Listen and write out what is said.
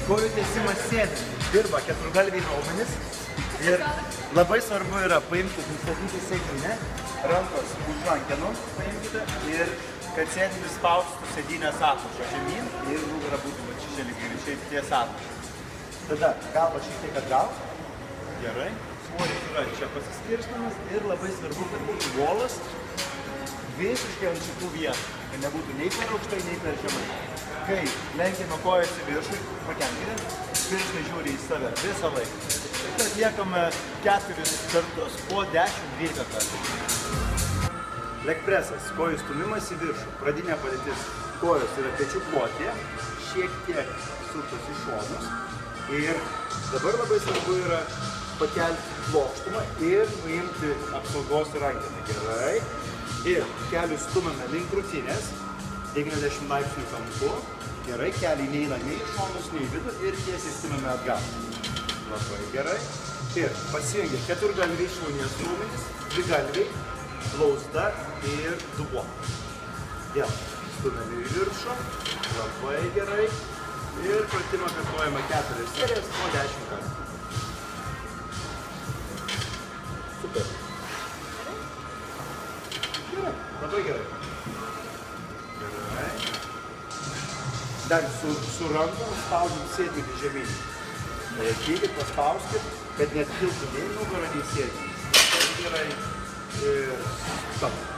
Kojų tiesimas sėdint. Dirba keturgalviai raumenys. Ir labai svarbu yra paimti, nustatyti sėdinę, rankos už rankenų paimkite ir kad sėdinis spaustų sėdinės atlošą žemyn ir nugara būtų va čia lygiai šiaip ties atlošą. Tada galva šiek tiek atgal. Gerai. Svoris yra čia pasiskirstamas ir labai svarbu, kad būtų volas visiškai ant šitų vietų, kad nebūtų nei per aukštai, nei per žemai. Kai lenkiame kojas į viršų, pakelkite, pirštai žiūri į save visą laiką. Ir atliekame 4 kartus po 10-12 kartų. Leg presas, kojų stumimas į viršų. Pradinė padėtis kojos yra pečių plotėje, šiek tiek suktos į šonus. Ir dabar labai svarbu yra pakelti plokštumą ir nuimti apsaugos rankeną. Gerai. Ir kelius stumame link krūtinės, 90 laipsnių kampu. Gerai, keliai neina nei į šonus, nei į vidų ir tiesiai stumame atgal. Labai gerai. Ir pasijungia keturgalviai šlaunies raumenys, dvigalviai, blauzda ir dubuo. Vėl stumame į viršų. Labai gerai. Ir pratimą kartuojame 4 serijas po 10 kartų. Super. Gerai, labai gerai. Gerai. Dar su rankom spaudžiam sėdinį žemyn. Laikykit, paspauskit, kad net kiltų nei nugarą, nei sėdinį. Gerai. Ir stop.